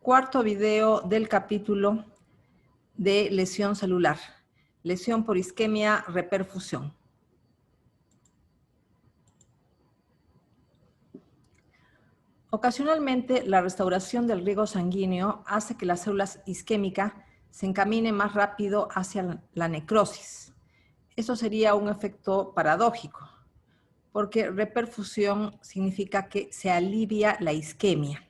Cuarto video del capítulo de lesión celular. Lesión por isquemia, reperfusión. Ocasionalmente, la restauración del riego sanguíneo hace que las células isquémicas se encaminen más rápido hacia la necrosis. Eso sería un efecto paradójico, porque reperfusión significa que se alivia la isquemia.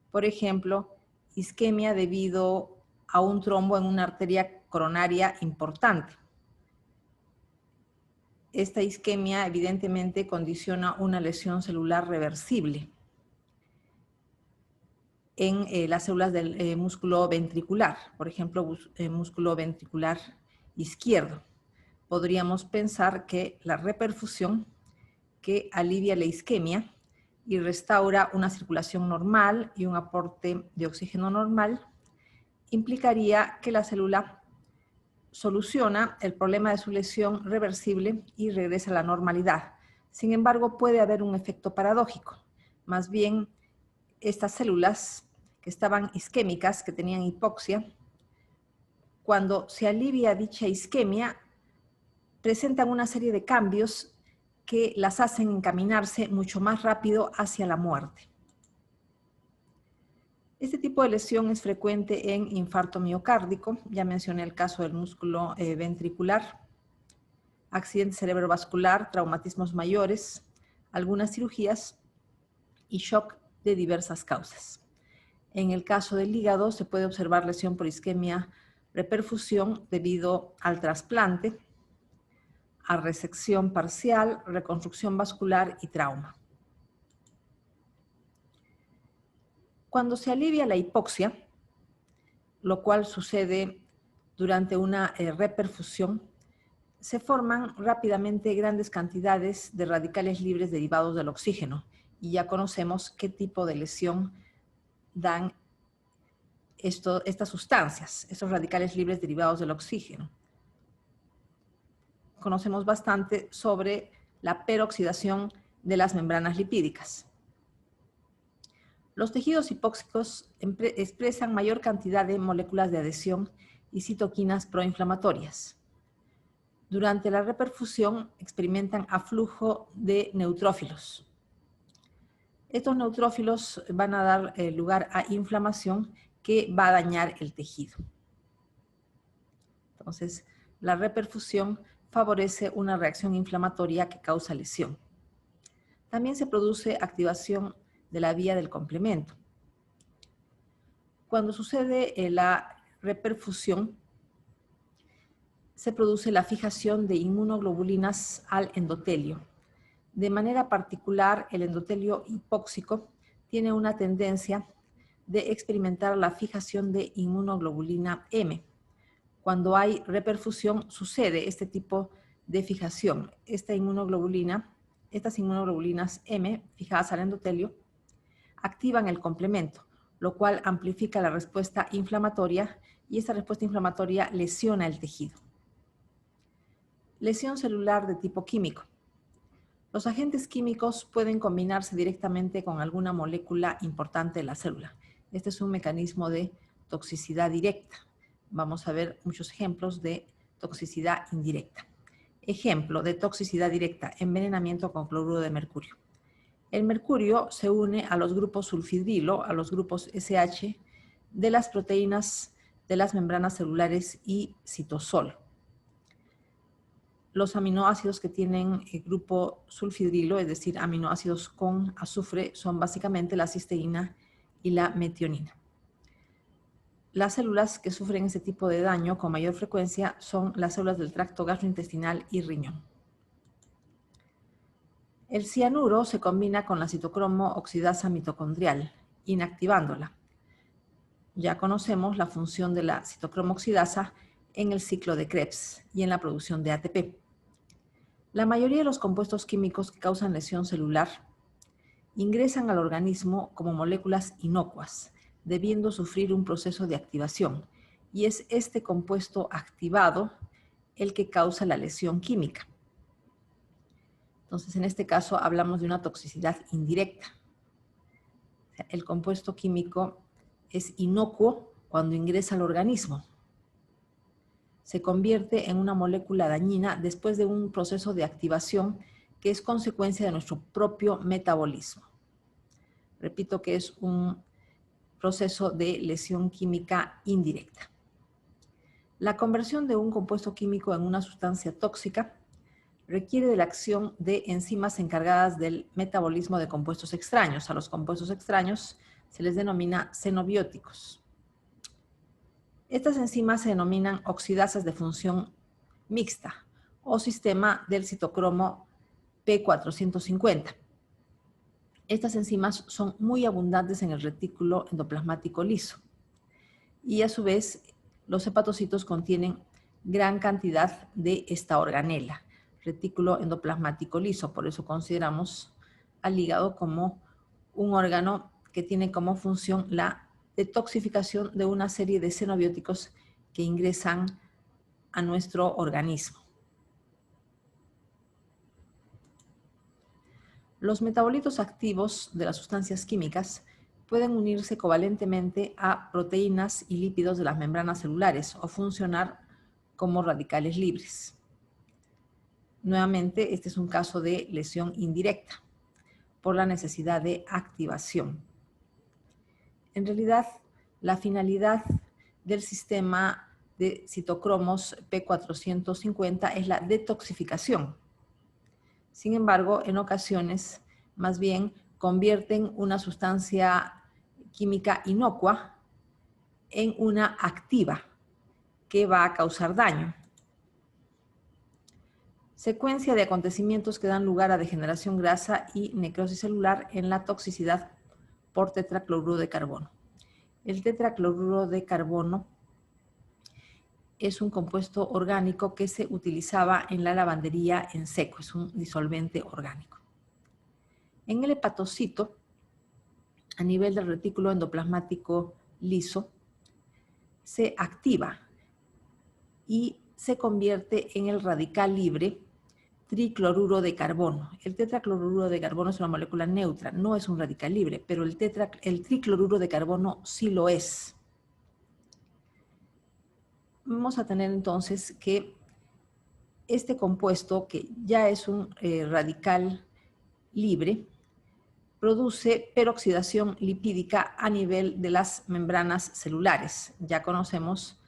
Por ejemplo, isquemia debido a un trombo en una arteria coronaria importante. Esta isquemia evidentemente condiciona una lesión celular reversible en las células del músculo ventricular, por ejemplo, músculo ventricular izquierdo. Podríamos pensar que la reperfusión, que alivia la isquemia y restaura una circulación normal y un aporte de oxígeno normal, implicaría que la célula soluciona el problema de su lesión reversible y regresa a la normalidad. Sin embargo, puede haber un efecto paradójico. Más bien, estas células que estaban isquémicas, que tenían hipoxia, cuando se alivia dicha isquemia, presentan una serie de cambios que las hacen encaminarse mucho más rápido hacia la muerte. Este tipo de lesión es frecuente en infarto miocárdico, ya mencioné el caso del músculo ventricular, accidente cerebrovascular, traumatismos mayores, algunas cirugías y shock de diversas causas. En el caso del hígado se puede observar lesión por isquemia reperfusión debido al trasplante, a resección parcial, reconstrucción vascular y trauma. Cuando se alivia la hipoxia, lo cual sucede durante una reperfusión, se forman rápidamente grandes cantidades de radicales libres derivados del oxígeno y ya conocemos qué tipo de lesión dan estas sustancias, estos radicales libres derivados del oxígeno. Conocemos bastante sobre la peroxidación de las membranas lipídicas. Los tejidos hipóxicos expresan mayor cantidad de moléculas de adhesión y citoquinas proinflamatorias. Durante la reperfusión experimentan aflujo de neutrófilos. Estos neutrófilos van a dar lugar a inflamación que va a dañar el tejido. Entonces, la reperfusión favorece una reacción inflamatoria que causa lesión. También se produce activación de la vía del complemento. Cuando sucede la reperfusión, se produce la fijación de inmunoglobulinas al endotelio. De manera particular, el endotelio hipóxico tiene una tendencia de experimentar la fijación de inmunoglobulina M. Cuando hay reperfusión, sucede este tipo de fijación. Estas inmunoglobulinas M, fijadas al endotelio, activan el complemento, lo cual amplifica la respuesta inflamatoria y esta respuesta inflamatoria lesiona el tejido. Lesión celular de tipo químico. Los agentes químicos pueden combinarse directamente con alguna molécula importante de la célula. Este es un mecanismo de toxicidad directa. Vamos a ver muchos ejemplos de toxicidad indirecta. Ejemplo de toxicidad directa, envenenamiento con cloruro de mercurio. El mercurio se une a los grupos sulfidrilo, a los grupos SH, de las proteínas de las membranas celulares y citosol. Los aminoácidos que tienen el grupo sulfidrilo, es decir, aminoácidos con azufre, son básicamente la cisteína y la metionina. Las células que sufren este tipo de daño con mayor frecuencia son las células del tracto gastrointestinal y riñón. El cianuro se combina con la citocromo oxidasa mitocondrial, inactivándola. Ya conocemos la función de la citocromo oxidasa en el ciclo de Krebs y en la producción de ATP. La mayoría de los compuestos químicos que causan lesión celular ingresan al organismo como moléculas inocuas, debiendo sufrir un proceso de activación, y es este compuesto activado el que causa la lesión química. Entonces, en este caso hablamos de una toxicidad indirecta. El compuesto químico es inocuo cuando ingresa al organismo. Se convierte en una molécula dañina después de un proceso de activación que es consecuencia de nuestro propio metabolismo. Repito que es un proceso de lesión química indirecta. La conversión de un compuesto químico en una sustancia tóxica requiere de la acción de enzimas encargadas del metabolismo de compuestos extraños. A los compuestos extraños se les denomina xenobióticos. Estas enzimas se denominan oxidasas de función mixta o sistema del citocromo P450. Estas enzimas son muy abundantes en el retículo endoplasmático liso y a su vez los hepatocitos contienen gran cantidad de esta organela, retículo endoplasmático liso. Por eso consideramos al hígado como un órgano que tiene como función la detoxificación de una serie de xenobióticos que ingresan a nuestro organismo. Los metabolitos activos de las sustancias químicas pueden unirse covalentemente a proteínas y lípidos de las membranas celulares o funcionar como radicales libres. Nuevamente, este es un caso de lesión indirecta por la necesidad de activación. En realidad, la finalidad del sistema de citocromos P450 es la detoxificación. Sin embargo, en ocasiones, más bien, convierten una sustancia química inocua en una activa que va a causar daño. Secuencia de acontecimientos que dan lugar a degeneración grasa y necrosis celular en la toxicidad por tetracloruro de carbono. El tetracloruro de carbono es un compuesto orgánico que se utilizaba en la lavandería en seco, es un disolvente orgánico. En el hepatocito, a nivel del retículo endoplasmático liso, se activa y se convierte en el radical libre tricloruro de carbono. El tetracloruro de carbono es una molécula neutra, no es un radical libre, pero el tricloruro de carbono sí lo es. Vamos a tener entonces que este compuesto, que ya es un radical libre, produce peroxidación lipídica a nivel de las membranas celulares. Ya conocemos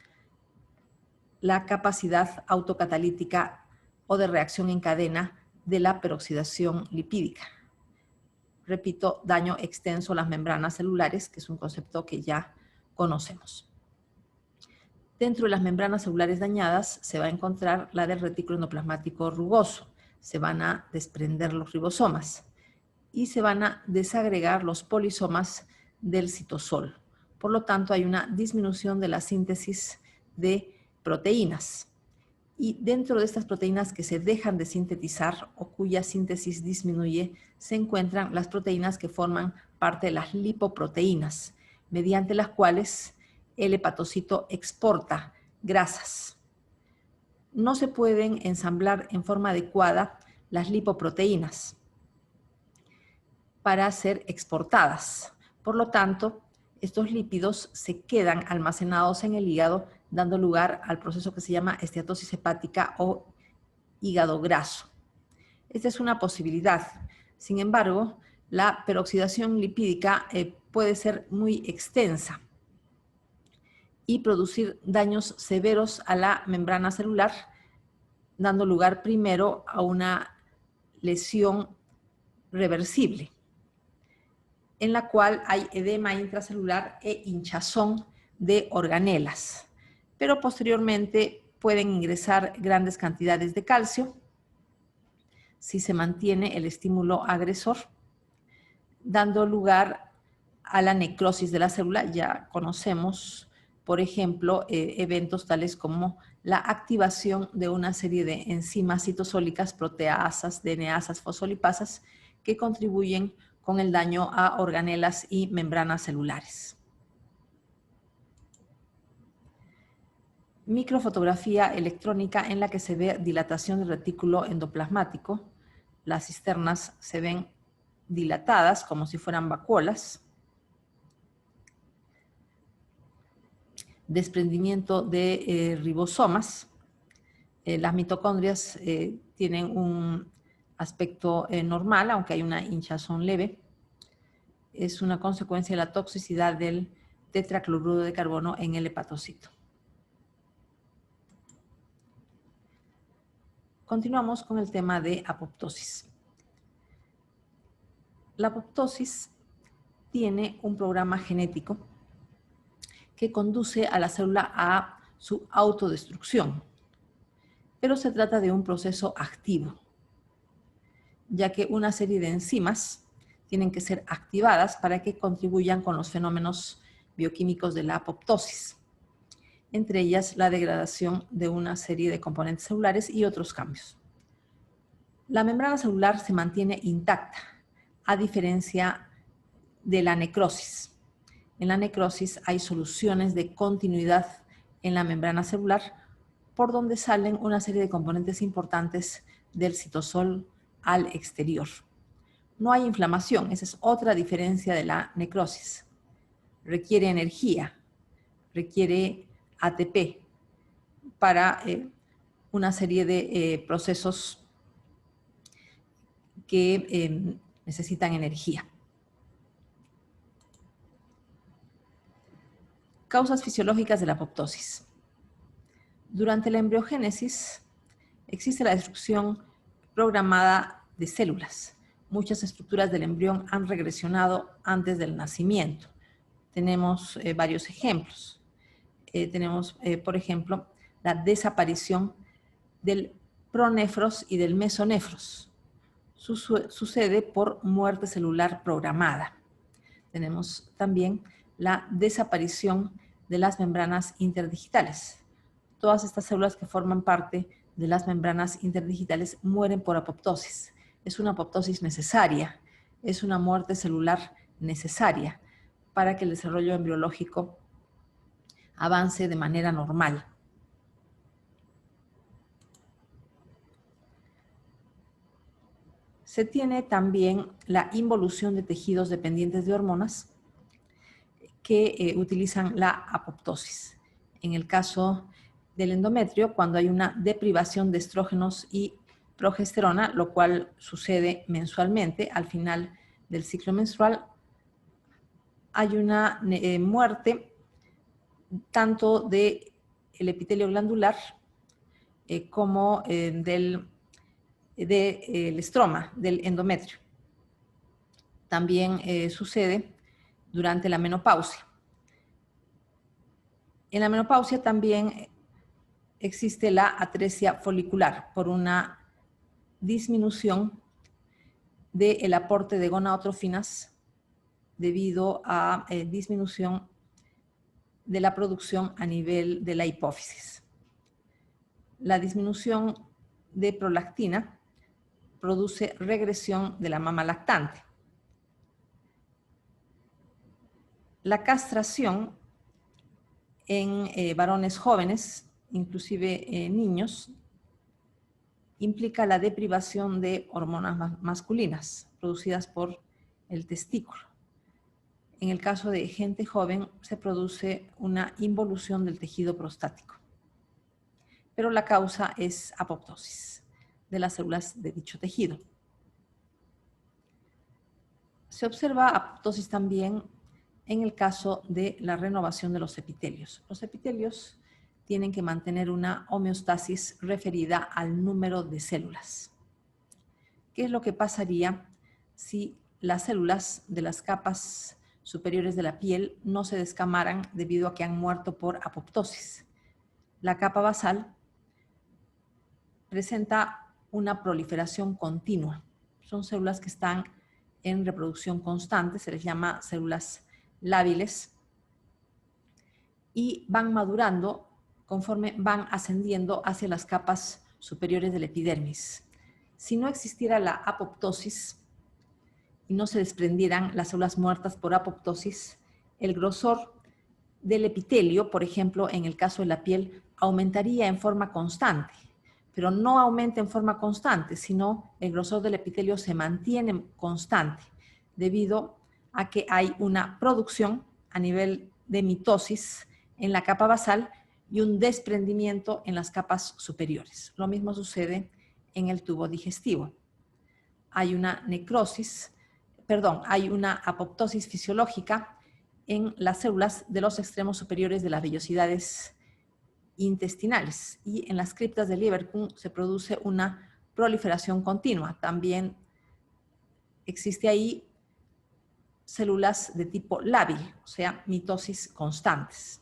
la capacidad autocatalítica o de reacción en cadena de la peroxidación lipídica. Repito, daño extenso a las membranas celulares, que es un concepto que ya conocemos. Dentro de las membranas celulares dañadas se va a encontrar la del retículo endoplasmático rugoso. Se van a desprender los ribosomas y se van a desagregar los polisomas del citosol. Por lo tanto, hay una disminución de la síntesis de proteínas. Y dentro de estas proteínas que se dejan de sintetizar o cuya síntesis disminuye, se encuentran las proteínas que forman parte de las lipoproteínas, mediante las cuales el hepatocito exporta grasas. No se pueden ensamblar en forma adecuada las lipoproteínas para ser exportadas. Por lo tanto, estos lípidos se quedan almacenados en el hígado, dando lugar al proceso que se llama esteatosis hepática o hígado graso. Esta es una posibilidad. Sin embargo, la peroxidación lipídica puede ser muy extensa y producir daños severos a la membrana celular, dando lugar primero a una lesión reversible, en la cual hay edema intracelular e hinchazón de organelas. Pero posteriormente pueden ingresar grandes cantidades de calcio si se mantiene el estímulo agresor, dando lugar a la necrosis de la célula. Ya conocemos, por ejemplo, eventos tales como la activación de una serie de enzimas citosólicas, proteasas, DNasas, fosfolipasas, que contribuyen con el daño a organelas y membranas celulares. Microfotografía electrónica en la que se ve dilatación del retículo endoplasmático. Las cisternas se ven dilatadas como si fueran vacuolas. desprendimiento de ribosomas. Las mitocondrias tienen un aspecto normal, aunque hay una hinchazón leve. Es una consecuencia de la toxicidad del tetracloruro de carbono en el hepatocito. Continuamos con el tema de apoptosis. La apoptosis tiene un programa genético que conduce a la célula a su autodestrucción, pero se trata de un proceso activo, ya que una serie de enzimas tienen que ser activadas para que contribuyan con los fenómenos bioquímicos de la apoptosis, entre ellas la degradación de una serie de componentes celulares y otros cambios. La membrana celular se mantiene intacta, a diferencia de la necrosis. En la necrosis hay soluciones de continuidad en la membrana celular por donde salen una serie de componentes importantes del citosol al exterior. No hay inflamación, esa es otra diferencia de la necrosis. Requiere energía, requiere ATP para una serie de procesos que necesitan energía. Causas fisiológicas de la apoptosis. Durante la embriogénesis existe la destrucción programada de células. Muchas estructuras del embrión han regresionado antes del nacimiento. Tenemos varios ejemplos. Tenemos, por ejemplo, la desaparición del pronefros y del mesonefros. Sucede por muerte celular programada. Tenemos también la desaparición de las membranas interdigitales. Todas estas células que forman parte de las membranas interdigitales mueren por apoptosis. Es una apoptosis necesaria, es una muerte celular necesaria para que el desarrollo embriológico avance de manera normal. Se tiene también la involución de tejidos dependientes de hormonas que utilizan la apoptosis. En el caso del endometrio, cuando hay una deprivación de estrógenos y progesterona, lo cual sucede mensualmente al final del ciclo menstrual, hay una muerte tanto del epitelio glandular como del estroma, del endometrio. También sucede durante la menopausia. En la menopausia también existe la atresia folicular por una disminución del aporte de gonadotrofinas debido a disminución de la producción a nivel de la hipófisis. La disminución de prolactina produce regresión de la mama lactante. La castración en varones jóvenes, inclusive niños, implica la deprivación de hormonas masculinas producidas por el testículo. En el caso de gente joven se produce una involución del tejido prostático, pero la causa es apoptosis de las células de dicho tejido. Se observa apoptosis también en el caso de la renovación de los epitelios. Los epitelios tienen que mantener una homeostasis referida al número de células. ¿Qué es lo que pasaría si las células de las capas superiores de la piel no se descamaran debido a que han muerto por apoptosis? La capa basal presenta una proliferación continua. Son células que están en reproducción constante, se les llama células lábiles, y van madurando conforme van ascendiendo hacia las capas superiores del epidermis. Si no existiera la apoptosis y no se desprendieran las células muertas por apoptosis, el grosor del epitelio, por ejemplo, en el caso de la piel, aumentaría en forma constante, pero no aumenta en forma constante, sino el grosor del epitelio se mantiene constante debido a que hay una producción a nivel de mitosis en la capa basal y un desprendimiento en las capas superiores. Lo mismo sucede en el tubo digestivo. Hay una hay una apoptosis fisiológica en las células de los extremos superiores de las vellosidades intestinales, y en las criptas de Lieberkühn se produce una proliferación continua. También existe ahí células de tipo lábil, o sea, mitosis constantes.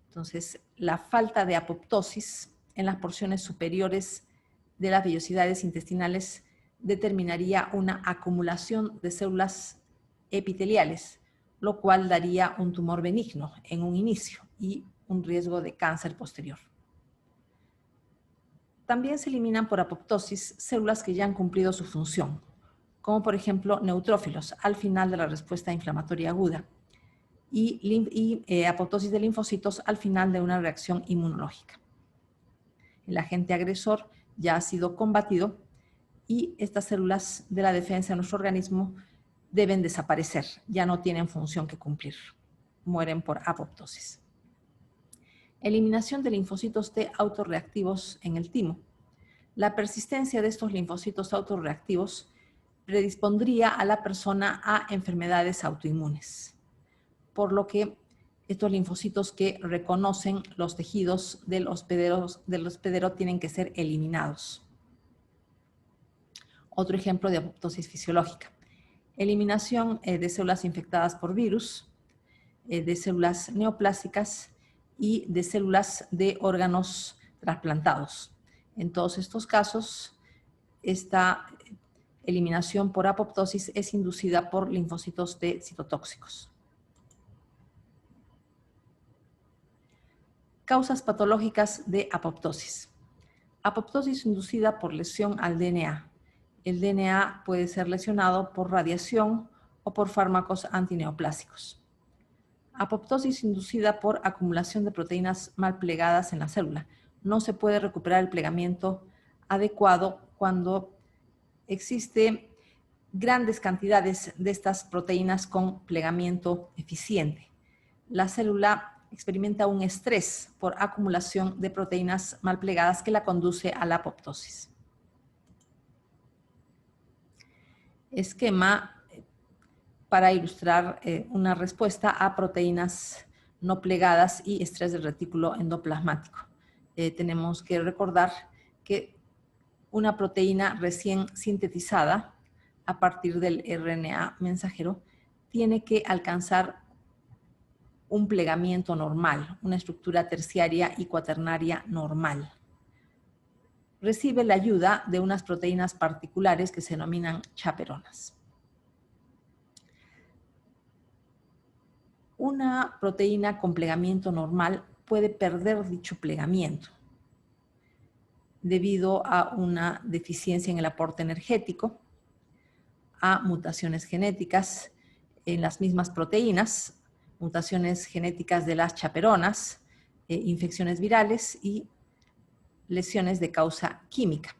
Entonces, la falta de apoptosis en las porciones superiores de las vellosidades intestinales determinaría una acumulación de células epiteliales, lo cual daría un tumor benigno en un inicio y un riesgo de cáncer posterior. También se eliminan por apoptosis células que ya han cumplido su función, como por ejemplo neutrófilos al final de la respuesta inflamatoria aguda y apoptosis de linfocitos al final de una reacción inmunológica. El agente agresor ya ha sido combatido y estas células de la defensa de nuestro organismo deben desaparecer, ya no tienen función que cumplir, mueren por apoptosis. Eliminación de linfocitos T autorreactivos en el timo. La persistencia de estos linfocitos autorreactivos predispondría a la persona a enfermedades autoinmunes, por lo que estos linfocitos que reconocen los tejidos del hospedero tienen que ser eliminados. Otro ejemplo de apoptosis fisiológica. Eliminación de células infectadas por virus, de células neoplásicas y de células de órganos trasplantados. En todos estos casos, esta eliminación por apoptosis es inducida por linfocitos T citotóxicos. Causas patológicas de apoptosis. Apoptosis inducida por lesión al DNA. El DNA puede ser lesionado por radiación o por fármacos antineoplásicos. Apoptosis inducida por acumulación de proteínas mal plegadas en la célula. No se puede recuperar el plegamiento adecuado cuando existe grandes cantidades de estas proteínas con plegamiento eficiente. La célula experimenta un estrés por acumulación de proteínas mal plegadas que la conduce a la apoptosis. Esquema para ilustrar una respuesta a proteínas no plegadas y estrés del retículo endoplasmático. Tenemos que recordar que una proteína recién sintetizada a partir del RNA mensajero tiene que alcanzar un plegamiento normal, una estructura terciaria y cuaternaria normal. Recibe la ayuda de unas proteínas particulares que se denominan chaperonas. Una proteína con plegamiento normal puede perder dicho plegamiento debido a una deficiencia en el aporte energético, a mutaciones genéticas en las mismas proteínas, mutaciones genéticas de las chaperonas, infecciones virales y lesiones de causa química.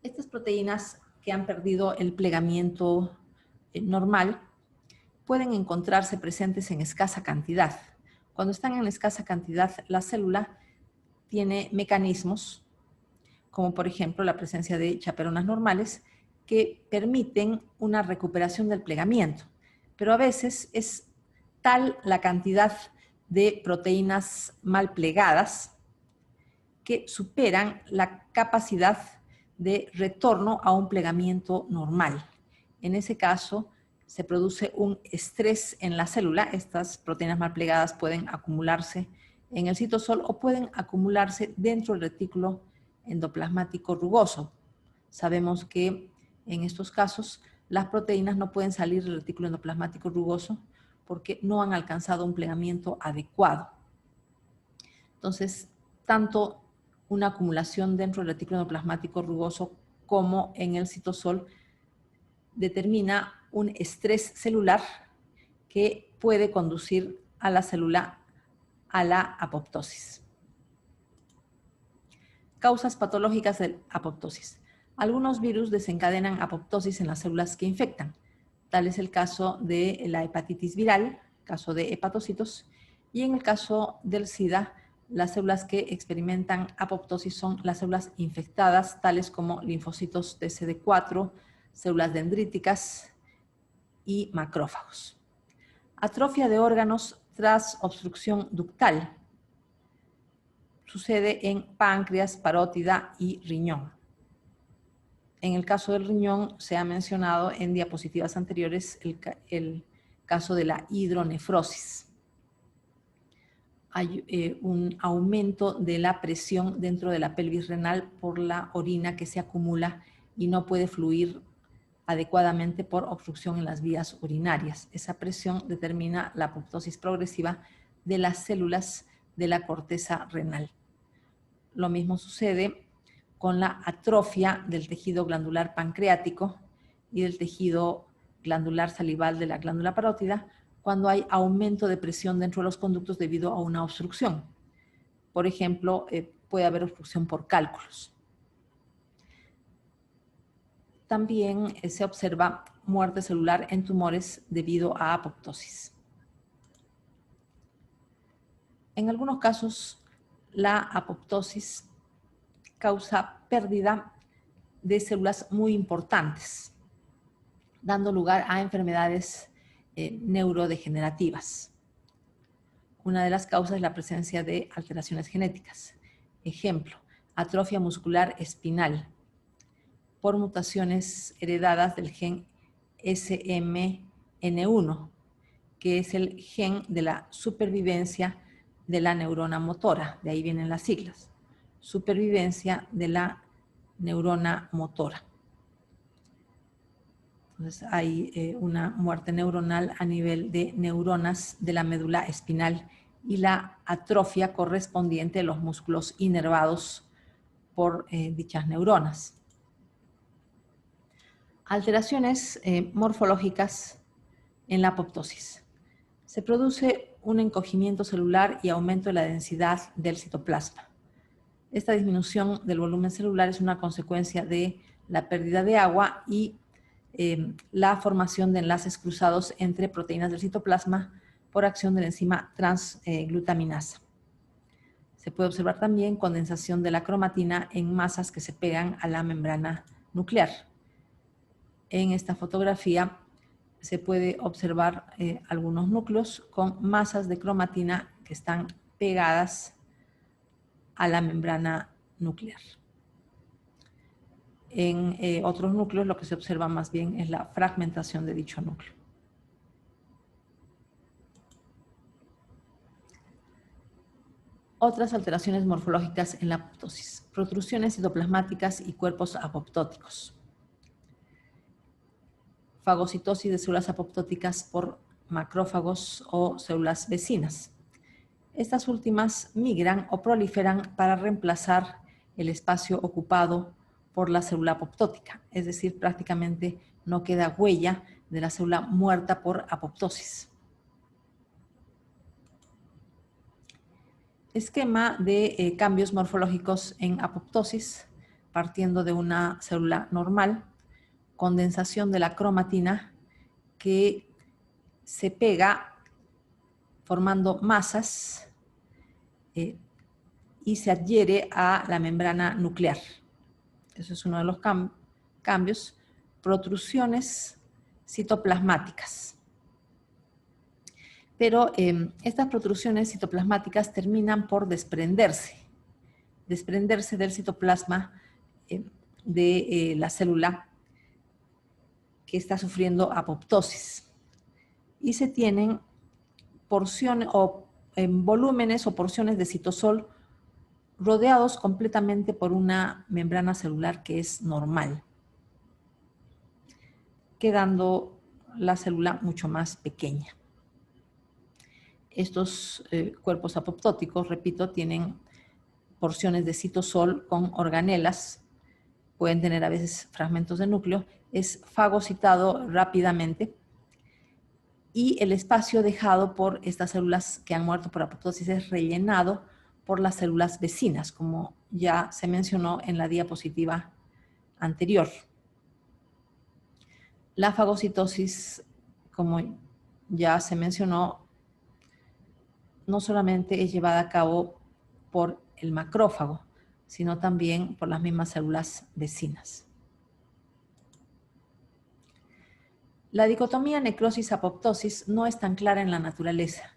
Estas proteínas que han perdido el plegamiento normal pueden encontrarse presentes en escasa cantidad. Cuando están en escasa cantidad, la célula tiene mecanismos, como por ejemplo la presencia de chaperonas normales, que permiten una recuperación del plegamiento. Pero a veces es tal la cantidad de proteínas mal plegadas que superan la capacidad de retorno a un plegamiento normal. En ese caso, se produce un estrés en la célula. Estas proteínas mal plegadas pueden acumularse en el citosol o pueden acumularse dentro del retículo endoplasmático rugoso. Sabemos que en estos casos las proteínas no pueden salir del retículo endoplasmático rugoso porque no han alcanzado un plegamiento adecuado. Entonces, tanto una acumulación dentro del retículo endoplasmático rugoso como en el citosol determina un estrés celular que puede conducir a la célula a la apoptosis. Causas patológicas de apoptosis. Algunos virus desencadenan apoptosis en las células que infectan. Tal es el caso de la hepatitis viral, caso de hepatocitos, Y en el caso del SIDA, las células que experimentan apoptosis son las células infectadas, tales como linfocitos de CD4, células dendríticas y macrófagos. Atrofia de órganos tras obstrucción ductal. Sucede en páncreas, parótida y riñón. En el caso del riñón, se ha mencionado en diapositivas anteriores el caso de la hidronefrosis. Hay un aumento de la presión dentro de la pelvis renal por la orina que se acumula y no puede fluir adecuadamente por obstrucción en las vías urinarias. Esa presión determina la apoptosis progresiva de las células de la corteza renal. Lo mismo sucede con la atrofia del tejido glandular pancreático y del tejido glandular salival de la glándula parótida cuando hay aumento de presión dentro de los conductos debido a una obstrucción. Por ejemplo, puede haber obstrucción por cálculos. También se observa muerte celular en tumores debido a apoptosis. En algunos casos, la apoptosis causa pérdida de células muy importantes, dando lugar a enfermedades neurodegenerativas. Una de las causas es la presencia de alteraciones genéticas. Ejemplo, atrofia muscular espinal por mutaciones heredadas del gen SMN1, que es el gen de la supervivencia de la neurona motora. De ahí vienen las siglas. Supervivencia de la neurona motora. Entonces hay una muerte neuronal a nivel de neuronas de la médula espinal y la atrofia correspondiente de los músculos inervados por dichas neuronas. Alteraciones morfológicas en la apoptosis. Se produce un encogimiento celular y aumento de la densidad del citoplasma. Esta disminución del volumen celular es una consecuencia de la pérdida de agua y la formación de enlaces cruzados entre proteínas del citoplasma por acción de la enzima transglutaminasa. Se puede observar también condensación de la cromatina en masas que se pegan a la membrana nuclear. En esta fotografía se puede observar algunos núcleos con masas de cromatina que están pegadas a la membrana nuclear. En otros núcleos lo que se observa más bien es la fragmentación de dicho núcleo. Otras alteraciones morfológicas en la apoptosis. Protrusiones citoplasmáticas y cuerpos apoptóticos. Fagocitosis de células apoptóticas por macrófagos o células vecinas. Estas últimas migran o proliferan para reemplazar el espacio ocupado por la célula apoptótica, es decir, prácticamente no queda huella de la célula muerta por apoptosis. Esquema de cambios morfológicos en apoptosis, partiendo de una célula normal, condensación de la cromatina que se pega formando masas y se adhiere a la membrana nuclear. Eso es uno de los cambios. Protrusiones citoplasmáticas. Pero estas protrusiones citoplasmáticas terminan por desprenderse del citoplasma de la célula que está sufriendo apoptosis. Y se tienen porciones o volúmenes o porciones de citosol rodeados completamente por una membrana celular que es normal, quedando la célula mucho más pequeña. Estos cuerpos apoptóticos, repito, tienen porciones de citosol con organelas, pueden tener a veces fragmentos de núcleo, es fagocitado rápidamente y el espacio dejado por estas células que han muerto por apoptosis es rellenado por las células vecinas, como ya se mencionó en la diapositiva anterior. La fagocitosis, como ya se mencionó, no solamente es llevada a cabo por el macrófago, sino también por las mismas células vecinas. La dicotomía necrosis-apoptosis no es tan clara en la naturaleza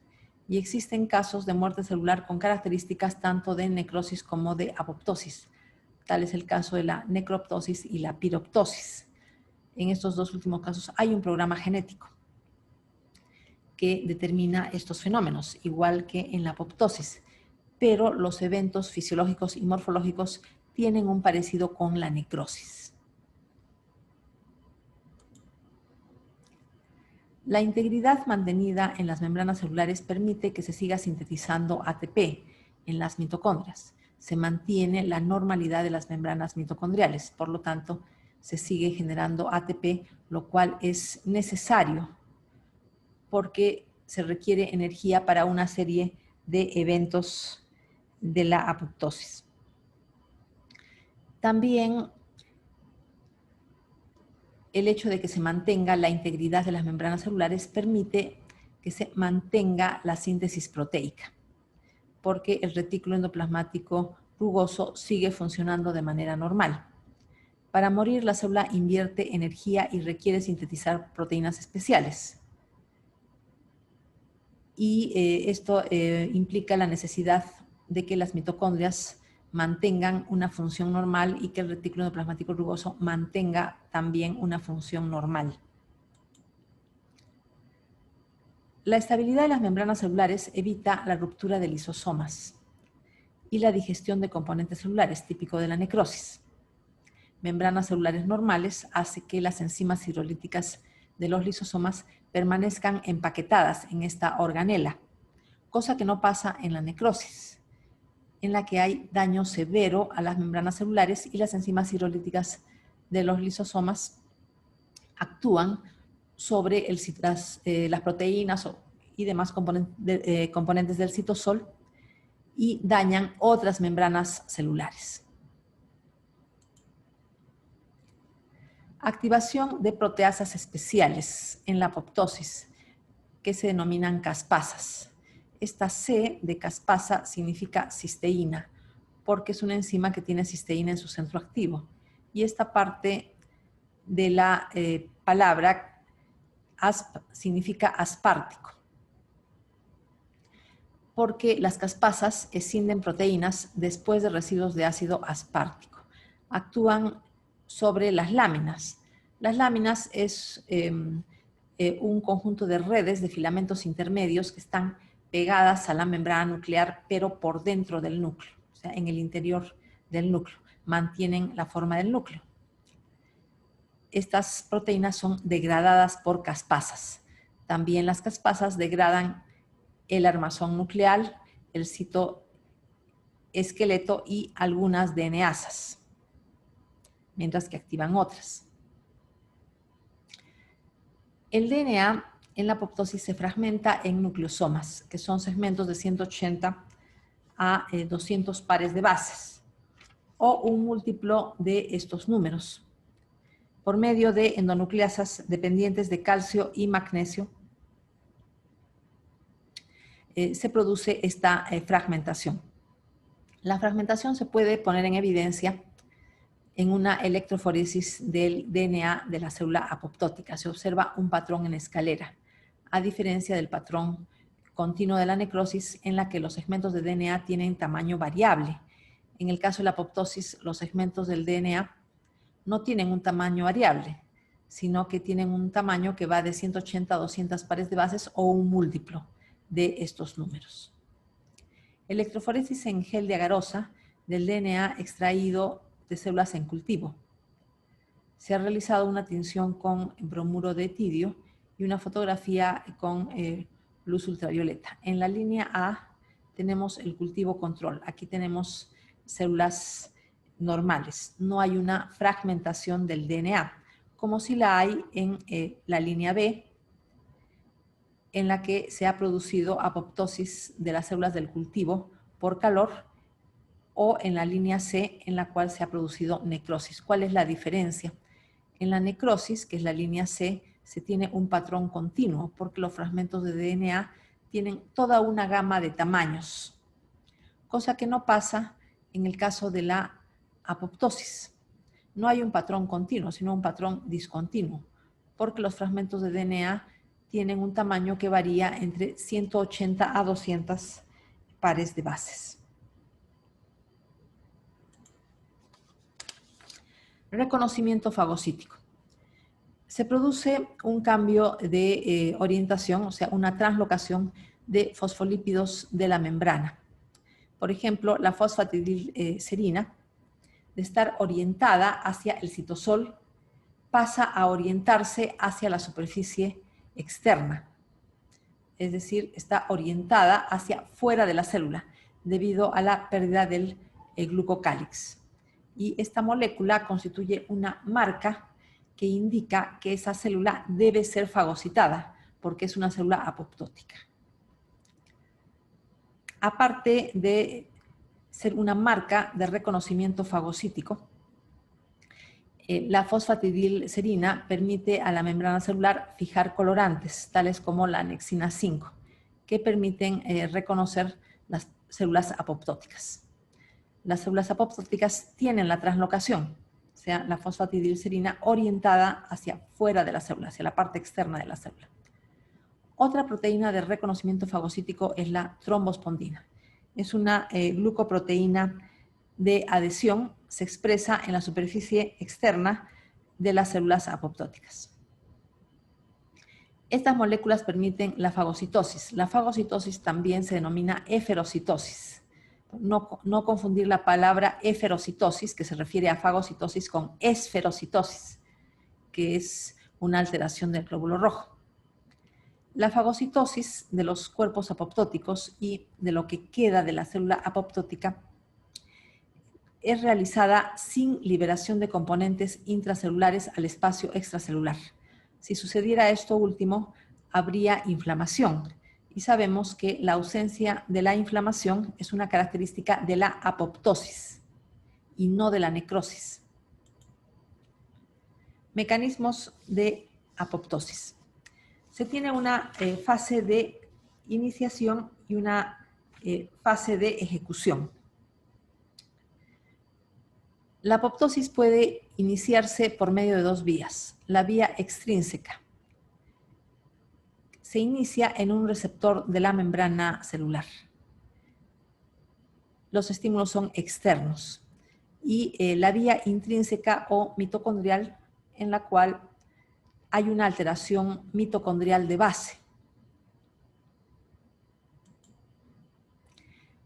y existen casos de muerte celular con características tanto de necrosis como de apoptosis. Tal es el caso de la necroptosis y la piroptosis. En estos dos últimos casos hay un programa genético que determina estos fenómenos, igual que en la apoptosis, pero los eventos fisiológicos y morfológicos tienen un parecido con la necrosis. La integridad mantenida en las membranas celulares permite que se siga sintetizando ATP en las mitocondrias. Se mantiene la normalidad de las membranas mitocondriales, por lo tanto, se sigue generando ATP, lo cual es necesario porque se requiere energía para una serie de eventos de la apoptosis. También el hecho de que se mantenga la integridad de las membranas celulares permite que se mantenga la síntesis proteica, porque el retículo endoplasmático rugoso sigue funcionando de manera normal. Para morir, la célula invierte energía y requiere sintetizar proteínas especiales. Y esto implica la necesidad de que las mitocondrias mantengan una función normal y que el retículo endoplasmático rugoso mantenga también una función normal. La estabilidad de las membranas celulares evita la ruptura de lisosomas y la digestión de componentes celulares, típico de la necrosis. Membranas celulares normales hace que las enzimas hidrolíticas de los lisosomas permanezcan empaquetadas en esta organela, cosa que no pasa en la necrosis, en la que hay daño severo a las membranas celulares y las enzimas hidrolíticas de los lisosomas actúan sobre las proteínas y demás componentes del citosol y dañan otras membranas celulares. Activación de proteasas especiales en la apoptosis, que se denominan caspasas. Esta C de caspasa significa cisteína, porque es una enzima que tiene cisteína en su centro activo. Y esta parte de la palabra asp significa aspartico, porque las caspasas escinden proteínas después de residuos de ácido aspartico. Actúan sobre las láminas. Las láminas es un conjunto de redes de filamentos intermedios que están pegadas a la membrana nuclear, pero por dentro del núcleo, o sea, en el interior del núcleo. Mantienen la forma del núcleo. Estas proteínas son degradadas por caspasas. También las caspasas degradan el armazón nuclear, el citoesqueleto y algunas DNasas, mientras que activan otras. El DNA en la apoptosis se fragmenta en nucleosomas, que son segmentos de 180 a 200 pares de bases, o un múltiplo de estos números, por medio de endonucleasas dependientes de calcio y magnesio. Se produce esta fragmentación. La fragmentación se puede poner en evidencia en una electroforesis del DNA de la célula apoptótica. Se observa un patrón en escalera, a diferencia del patrón continuo de la necrosis, en la que los segmentos de DNA tienen tamaño variable. En el caso de la apoptosis, los segmentos del DNA no tienen un tamaño variable, sino que tienen un tamaño que va de 180 a 200 pares de bases o un múltiplo de estos números. Electroforesis en gel de agarosa del DNA extraído de células en cultivo. Se ha realizado una tinción con bromuro de etidio y una fotografía con luz ultravioleta. En la línea A tenemos el cultivo control. Aquí tenemos células normales. No hay una fragmentación del DNA, como si la hay en la línea B, en la que se ha producido apoptosis de las células del cultivo por calor, o en la línea C, en la cual se ha producido necrosis. ¿Cuál es la diferencia? En la necrosis, que es la línea C, se tiene un patrón continuo, porque los fragmentos de DNA tienen toda una gama de tamaños, cosa que no pasa en el caso de la apoptosis. No hay un patrón continuo, sino un patrón discontinuo, porque los fragmentos de DNA tienen un tamaño que varía entre 180 a 200 pares de bases. Reconocimiento fagocítico. Se produce un cambio de orientación, o sea, una translocación de fosfolípidos de la membrana. Por ejemplo, la fosfatidilserina, de estar orientada hacia el citosol, pasa a orientarse hacia la superficie externa. Es decir, está orientada hacia fuera de la célula debido a la pérdida del glucocálix. Y esta molécula constituye una marca que indica que esa célula debe ser fagocitada porque es una célula apoptótica. Aparte de ser una marca de reconocimiento fagocítico, la fosfatidilserina permite a la membrana celular fijar colorantes, tales como la anexina 5, que permiten reconocer las células apoptóticas. Las células apoptóticas tienen la translocación, o sea, la fosfatidilserina orientada hacia fuera de la célula, hacia la parte externa de la célula. Otra proteína de reconocimiento fagocítico es la trombospondina. Es una glucoproteína de adhesión, se expresa en la superficie externa de las células apoptóticas. Estas moléculas permiten la fagocitosis. La fagocitosis también se denomina eferocitosis. No confundir la palabra eferocitosis, que se refiere a fagocitosis, con esferocitosis, que es una alteración del glóbulo rojo. La fagocitosis de los cuerpos apoptóticos y de lo que queda de la célula apoptótica es realizada sin liberación de componentes intracelulares al espacio extracelular. Si sucediera esto último, habría inflamación. Y sabemos que la ausencia de la inflamación es una característica de la apoptosis y no de la necrosis. Mecanismos de apoptosis. Se tiene una fase de iniciación y una fase de ejecución. La apoptosis puede iniciarse por medio de dos vías. La vía extrínseca. Se inicia en un receptor de la membrana celular. Los estímulos son externos. Y la vía intrínseca o mitocondrial, en la cual hay una alteración mitocondrial de base.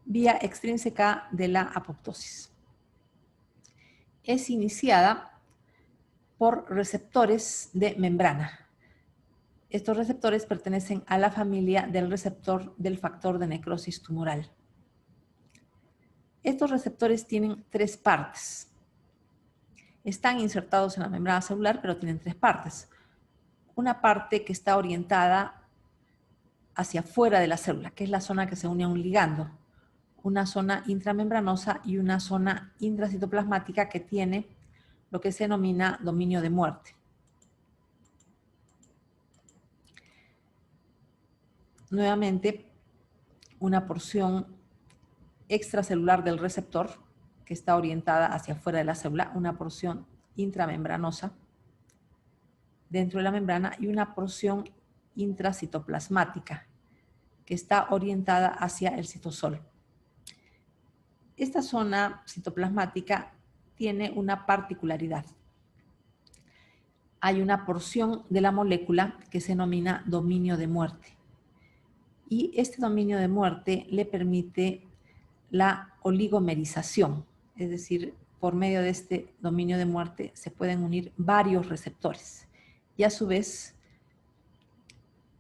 Vía extrínseca de la apoptosis. Es iniciada por receptores de membrana. Estos receptores pertenecen a la familia del receptor del factor de necrosis tumoral. Estos receptores tienen tres partes. Están insertados en la membrana celular, pero tienen tres partes. Una parte que está orientada hacia fuera de la célula, que es la zona que se une a un ligando. Una zona intramembranosa y una zona intracitoplasmática que tiene lo que se denomina dominio de muerte. Nuevamente, una porción extracelular del receptor que está orientada hacia afuera de la célula, una porción intramembranosa dentro de la membrana y una porción intracitoplasmática que está orientada hacia el citosol. Esta zona citoplasmática tiene una particularidad. Hay una porción de la molécula que se denomina dominio de muerte. Y este dominio de muerte le permite la oligomerización, es decir, por medio de este dominio de muerte se pueden unir varios receptores. Y a su vez,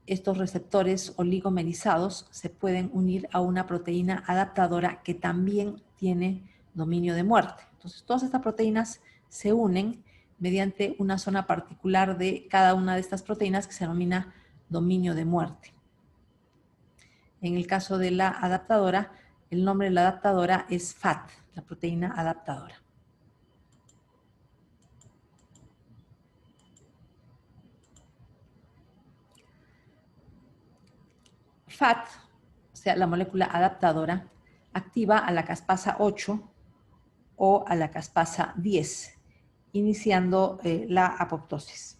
estos receptores oligomerizados se pueden unir a una proteína adaptadora que también tiene dominio de muerte. Entonces, todas estas proteínas se unen mediante una zona particular de cada una de estas proteínas que se denomina dominio de muerte. En el caso de la adaptadora, el nombre de la adaptadora es FAT, la proteína adaptadora. FAT, o sea, la molécula adaptadora, activa a la caspasa 8 o a la caspasa 10, iniciando la apoptosis.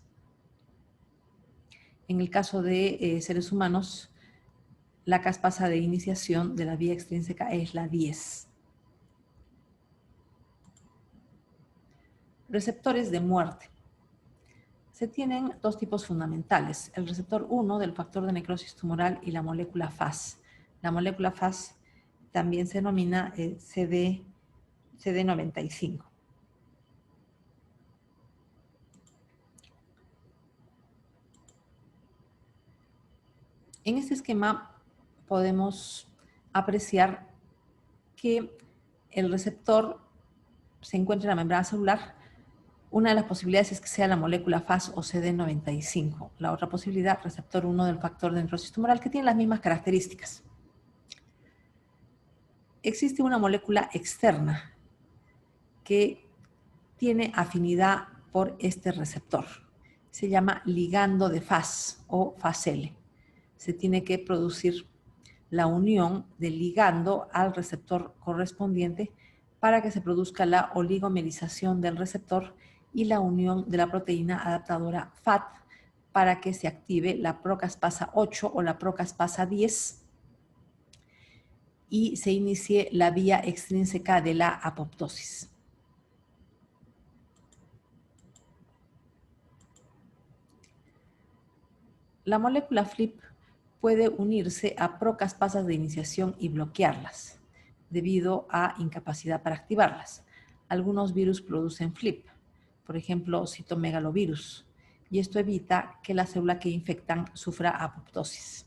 En el caso de seres humanos, la caspasa de iniciación de la vía extrínseca es la 10. Receptores de muerte. Se tienen dos tipos fundamentales, el receptor 1 del factor de necrosis tumoral y la molécula FAS. La molécula FAS también se denomina CD95. En este esquema podemos apreciar que el receptor se encuentra en la membrana celular. Una de las posibilidades es que sea la molécula FAS o CD95. La otra posibilidad, receptor 1 del factor de necrosis tumoral, que tiene las mismas características. Existe una molécula externa que tiene afinidad por este receptor. Se llama ligando de FAS o FASL. Se tiene que producir la unión del ligando al receptor correspondiente para que se produzca la oligomerización del receptor y la unión de la proteína adaptadora FAT para que se active la procaspasa 8 o la procaspasa 10 y se inicie la vía extrínseca de la apoptosis. La molécula FLIP puede unirse a procaspasas de iniciación y bloquearlas, debido a incapacidad para activarlas. Algunos virus producen FLIP, por ejemplo, citomegalovirus, y esto evita que la célula que infectan sufra apoptosis.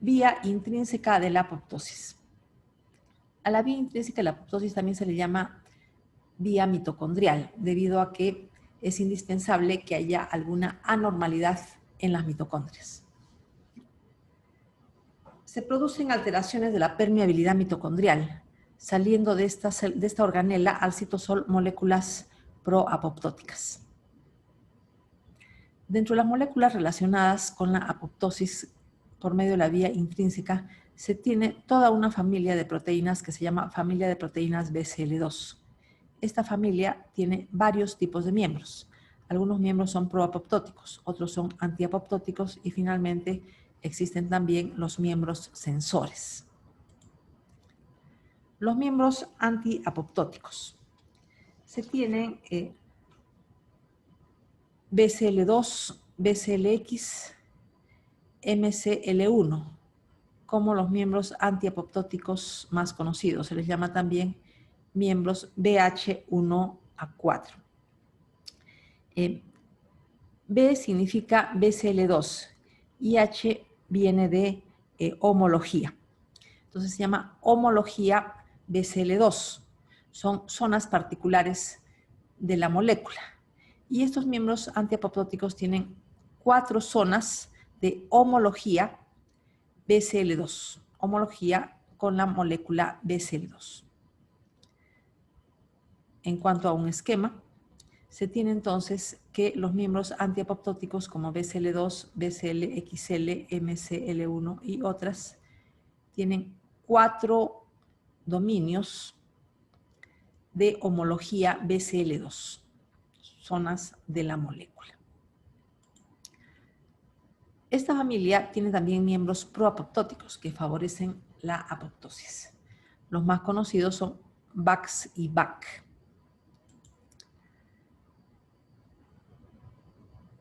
Vía intrínseca de la apoptosis. A la vía intrínseca de la apoptosis también se le llama vía mitocondrial, debido a que es indispensable que haya alguna anormalidad en las mitocondrias. Se producen alteraciones de la permeabilidad mitocondrial, saliendo de esta organela al citosol moléculas proapoptóticas. Dentro de las moléculas relacionadas con la apoptosis por medio de la vía intrínseca, se tiene toda una familia de proteínas que se llama familia de proteínas BCL2. Esta familia tiene varios tipos de miembros. Algunos miembros son proapoptóticos, otros son antiapoptóticos y finalmente existen también los miembros sensores. Los miembros antiapoptóticos. Se tienen BCL2, BCLX, MCL1 como los miembros antiapoptóticos más conocidos. Se les llama también miembros BH1A4. B significa BCL2 y H viene de homología. Entonces se llama homología BCL2. Son zonas particulares de la molécula. Y estos miembros antiapoptóticos tienen 4 zonas de homología BCL2. Homología con la molécula BCL2. En cuanto a un esquema, se tiene entonces que los miembros antiapoptóticos como BCL2, BCLXL, MCL1 y otras tienen 4 dominios de homología BCL2, zonas de la molécula. Esta familia tiene también miembros proapoptóticos que favorecen la apoptosis. Los más conocidos son VAX y VAC.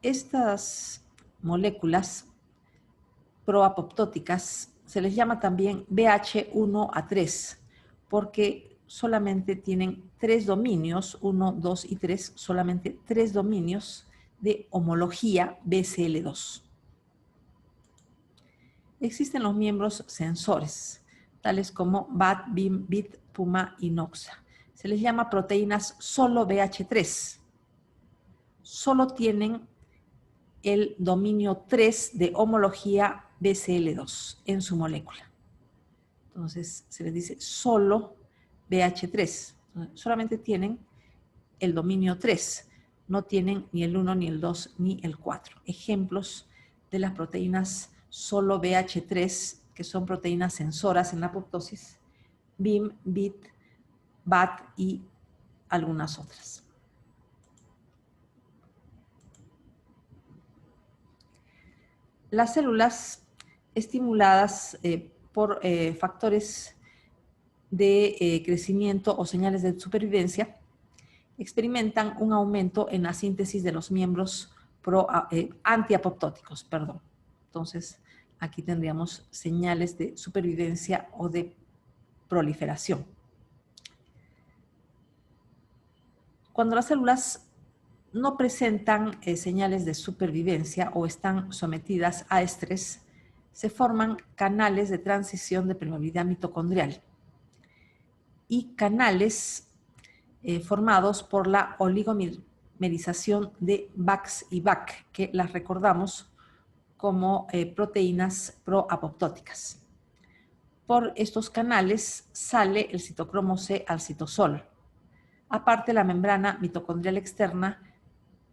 Estas moléculas proapoptóticas se les llama también BH1A3 porque solamente tienen 3 dominios, 1, 2 y 3, solamente 3 dominios de homología BCL2. Existen los miembros sensores, tales como BAT, BIM, BIT, PUMA y NOXA. Se les llama proteínas solo BH3. Solo tienen el dominio 3 de homología BCL2 en su molécula. Entonces, se les dice solo BH3. Solamente tienen el dominio 3. no tienen ni el 1, ni el 2, ni el 4. Ejemplos de las proteínas solo BH3, que son proteínas sensoras en la apoptosis, BIM, BIT, BAT y algunas otras. Las células estimuladas por factores de crecimiento o señales de supervivencia experimentan un aumento en la síntesis de los miembros antiapoptóticos. Entonces, aquí tendríamos señales de supervivencia o de proliferación. Cuando las células no presentan señales de supervivencia o están sometidas a estrés, se forman canales de transición de permeabilidad mitocondrial y canales formados por la oligomerización de BAX y BAC, que las recordamos como proteínas proapoptóticas. Por estos canales sale el citocromo C al citosol. Aparte, la membrana mitocondrial externa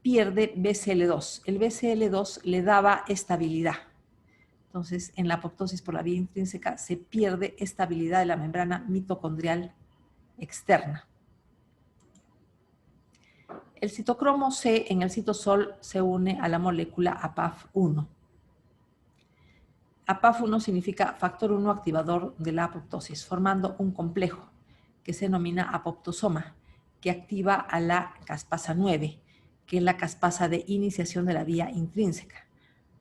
pierde BCL2. El BCL2 le daba estabilidad. Entonces, en la apoptosis por la vía intrínseca se pierde estabilidad de la membrana mitocondrial externa. El citocromo C en el citosol se une a la molécula APAF1. APAF1 significa factor 1 activador de la apoptosis, formando un complejo que se denomina apoptosoma, que activa a la caspasa 9, que es la caspasa de iniciación de la vía intrínseca.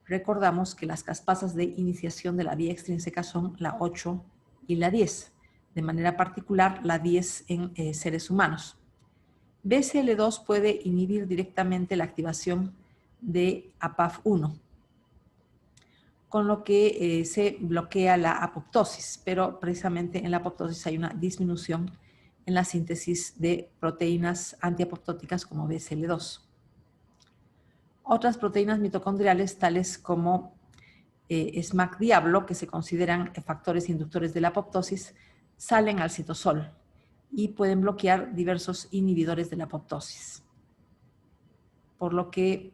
Recordamos que las caspasas de iniciación de la vía extrínseca son la 8 y la 10, de manera particular la 10 en seres humanos. BCL2 puede inhibir directamente la activación de APAF1, con lo que se bloquea la apoptosis, pero precisamente en la apoptosis hay una disminución en la síntesis de proteínas antiapoptóticas como BCL2. Otras proteínas mitocondriales, tales como SMAC diablo, que se consideran factores inductores de la apoptosis, salen al citosol y pueden bloquear diversos inhibidores de la apoptosis. Por lo que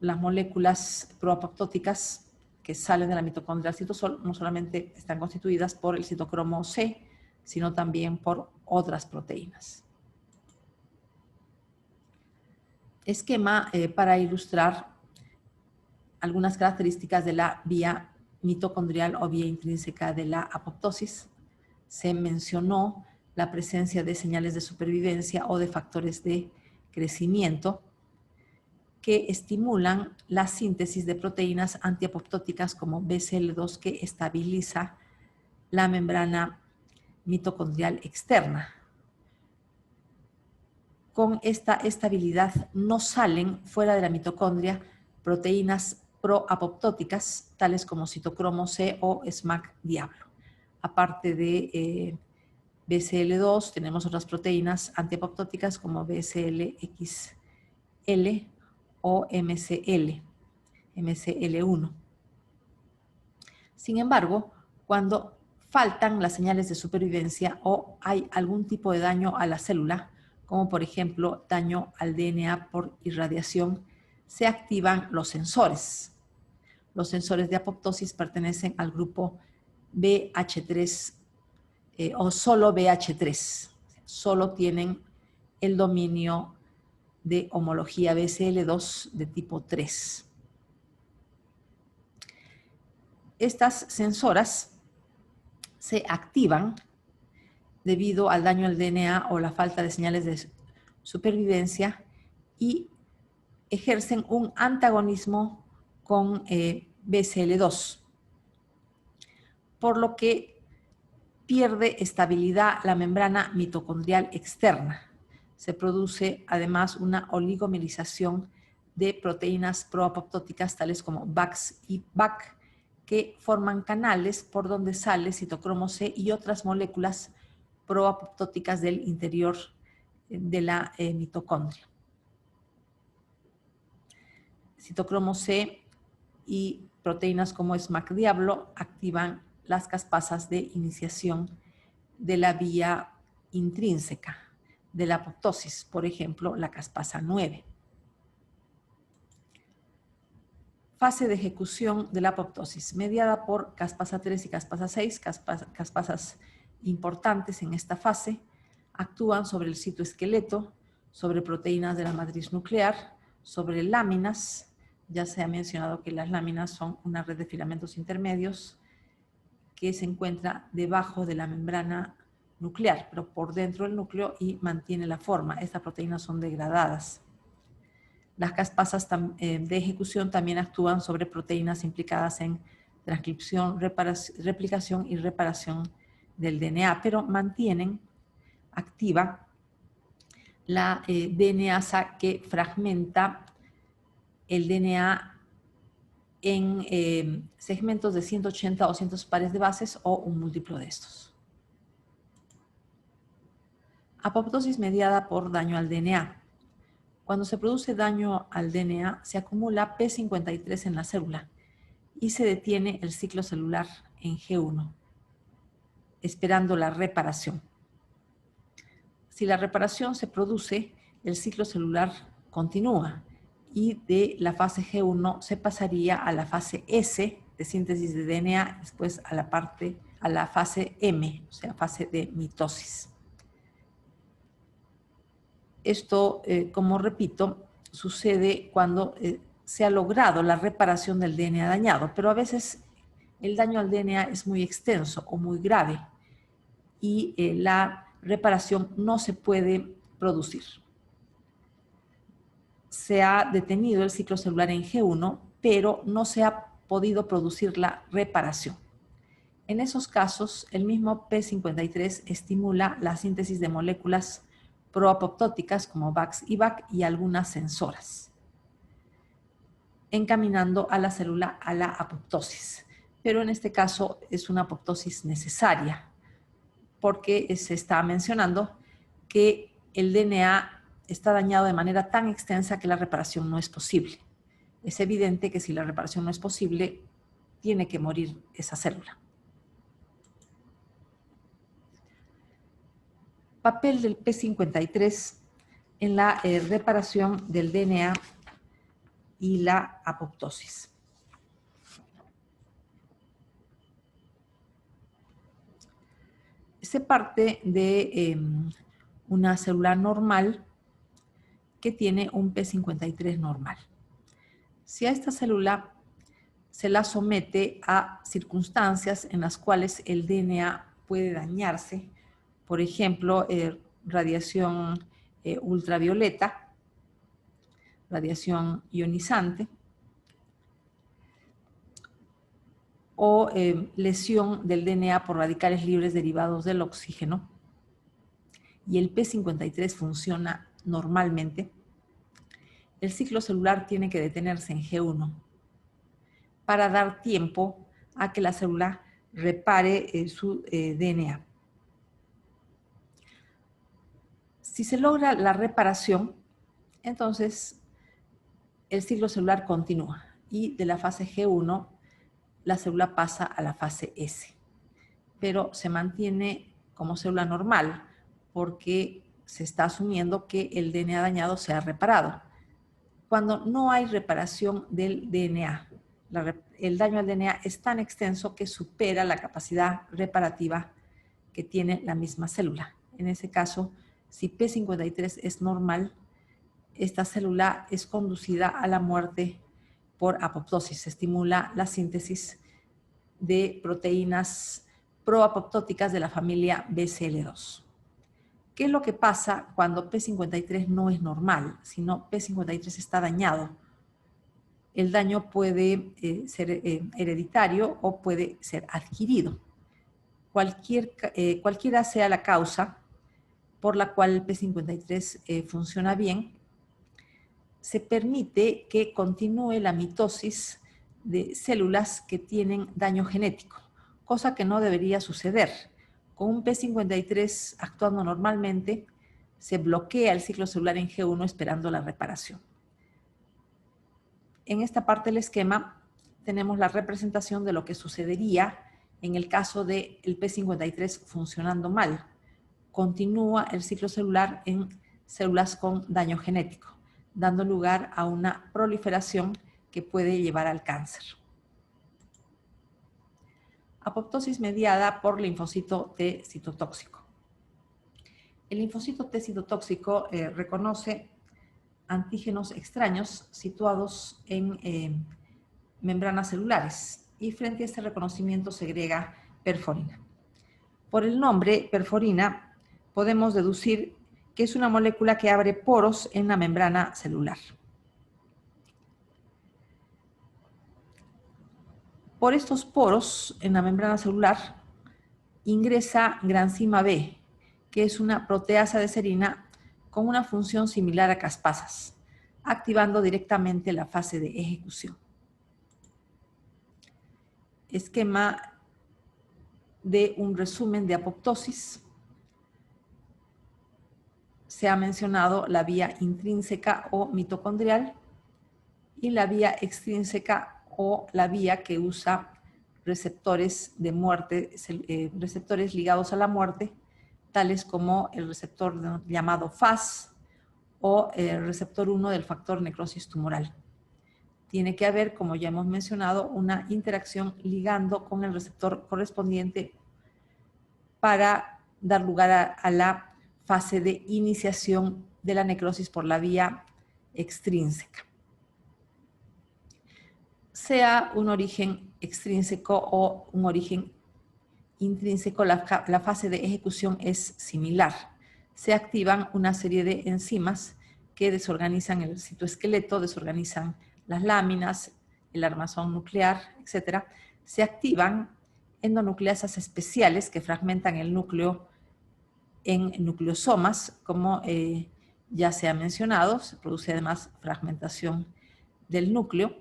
las moléculas proapoptóticas que salen de la mitocondria al citosol no solamente están constituidas por el citocromo C, sino también por otras proteínas. Esquema para ilustrar algunas características de la vía mitocondrial o vía intrínseca de la apoptosis. Se mencionó la presencia de señales de supervivencia o de factores de crecimiento que estimulan la síntesis de proteínas antiapoptóticas como BCL2, que estabiliza la membrana mitocondrial externa. Con esta estabilidad no salen fuera de la mitocondria proteínas proapoptóticas, tales como citocromo C o SMAC diablo. Aparte de BCL2, tenemos otras proteínas antiapoptóticas como BCLXL o MCL1. Sin embargo, cuando faltan las señales de supervivencia o hay algún tipo de daño a la célula, como por ejemplo daño al DNA por irradiación, se activan los sensores. Los sensores de apoptosis pertenecen al grupo BH3 o solo BH3. Solo tienen el dominio de homología BCL2 de tipo 3. Estas sensoras se activan debido al daño al DNA o la falta de señales de supervivencia y ejercen un antagonismo con BCL2, por lo que pierde estabilidad la membrana mitocondrial externa. Se produce además una oligomerización de proteínas proapoptóticas tales como BAX y BAC, que forman canales por donde sale citocromo C y otras moléculas proapoptóticas del interior de la mitocondria. Citocromo C y proteínas como SMAC diablo activan las caspasas de iniciación de la vía intrínseca, de la apoptosis, por ejemplo, la caspasa 9. Fase de ejecución de la apoptosis, mediada por caspasa 3 y caspasa 6, caspasas importantes en esta fase, actúan sobre el citoesqueleto, sobre proteínas de la matriz nuclear, sobre láminas. Ya se ha mencionado que las láminas son una red de filamentos intermedios que se encuentra debajo de la membrana nuclear, pero por dentro del núcleo y mantiene la forma. Estas proteínas son degradadas. Las caspasas de ejecución también actúan sobre proteínas implicadas en transcripción, replicación y reparación del DNA, pero mantienen activa la DNasa que fragmenta el DNA en segmentos de 180 o 200 pares de bases o un múltiplo de estos. Apoptosis mediada por daño al DNA. Cuando se produce daño al DNA, se acumula P53 en la célula y se detiene el ciclo celular en G1, esperando la reparación. Si la reparación se produce, el ciclo celular continúa y de la fase G1 se pasaría a la fase S de síntesis de DNA, después a la fase M, o sea, fase de mitosis. Esto, como repito, sucede cuando se ha logrado la reparación del DNA dañado, pero a veces el daño al DNA es muy extenso o muy grave y la reparación no se puede producir. Se ha detenido el ciclo celular en G1, pero no se ha podido producir la reparación. En esos casos, el mismo P53 estimula la síntesis de moléculas proapoptóticas como VAX y VAC y algunas sensoras, encaminando a la célula a la apoptosis. Pero en este caso es una apoptosis necesaria, porque se está mencionando que el DNA está dañado de manera tan extensa que la reparación no es posible. Es evidente que si la reparación no es posible, tiene que morir esa célula. Papel del P53 en la reparación del DNA y la apoptosis. Se parte de una célula normal que tiene un P53 normal. Si a esta célula se la somete a circunstancias en las cuales el DNA puede dañarse, por ejemplo, radiación ultravioleta, radiación ionizante, o lesión del DNA por radicales libres derivados del oxígeno, y el P53 funciona normalmente, el ciclo celular tiene que detenerse en G1 para dar tiempo a que la célula repare su DNA. Si se logra la reparación, entonces el ciclo celular continúa y de la fase G1 la célula pasa a la fase S, pero se mantiene como célula normal porque se está asumiendo que el DNA dañado se ha reparado. Cuando no hay reparación del DNA, el daño al DNA es tan extenso que supera la capacidad reparativa que tiene la misma célula. En ese caso, si P53 es normal, esta célula es conducida a la muerte por apoptosis. Se estimula la síntesis de proteínas proapoptóticas de la familia BCL2. ¿Qué es lo que pasa cuando P53 no es normal, sino P53 está dañado? El daño puede ser hereditario o puede ser adquirido. Cualquiera sea la causa por la cual el P53 funciona bien, se permite que continúe la mitosis de células que tienen daño genético, cosa que no debería suceder. Con un P53 actuando normalmente, se bloquea el ciclo celular en G1 esperando la reparación. En esta parte del esquema tenemos la representación de lo que sucedería en el caso del P53 funcionando mal, continúa el ciclo celular en células con daño genético, dando lugar a una proliferación que puede llevar al cáncer. Apoptosis mediada por linfocito T citotóxico. El linfocito T citotóxico reconoce antígenos extraños situados en membranas celulares y frente a este reconocimiento segrega perforina. Por el nombre perforina podemos deducir que es una molécula que abre poros en la membrana celular. Por estos poros en la membrana celular ingresa granzima B, que es una proteasa de serina con una función similar a caspasas, activando directamente la fase de ejecución. Esquema de un resumen de apoptosis. Se ha mencionado la vía intrínseca o mitocondrial y la vía extrínseca o la vía que usa receptores de muerte, receptores ligados a la muerte, tales como el receptor llamado FAS o el receptor 1 del factor necrosis tumoral. Tiene que haber, como ya hemos mencionado, una interacción ligando con el receptor correspondiente para dar lugar a la fase de iniciación de la necrosis por la vía extrínseca. Sea un origen extrínseco o un origen intrínseco, la fase de ejecución es similar. Se activan una serie de enzimas que desorganizan el citoesqueleto, desorganizan las láminas, el armazón nuclear, etc. Se activan endonucleasas especiales que fragmentan el núcleo en nucleosomas, como ya se ha mencionado. Se produce además fragmentación del núcleo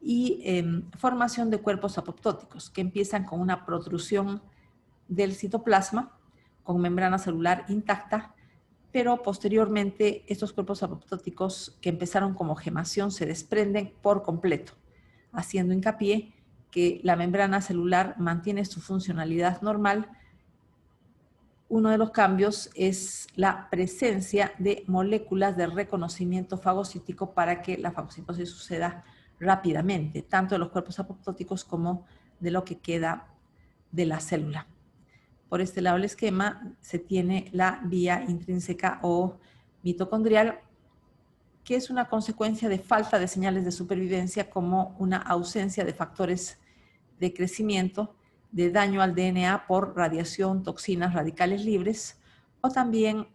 y formación de cuerpos apoptóticos que empiezan con una protrusión del citoplasma con membrana celular intacta, pero posteriormente estos cuerpos apoptóticos que empezaron como gemación se desprenden por completo, haciendo hincapié que la membrana celular mantiene su funcionalidad normal. Uno de los cambios es la presencia de moléculas de reconocimiento fagocítico para que la fagocitosis suceda rápidamente, tanto de los cuerpos apoptóticos como de lo que queda de la célula. Por este lado del esquema se tiene la vía intrínseca o mitocondrial, que es una consecuencia de falta de señales de supervivencia, como una ausencia de factores de crecimiento, de daño al DNA por radiación, toxinas, radicales libres, o también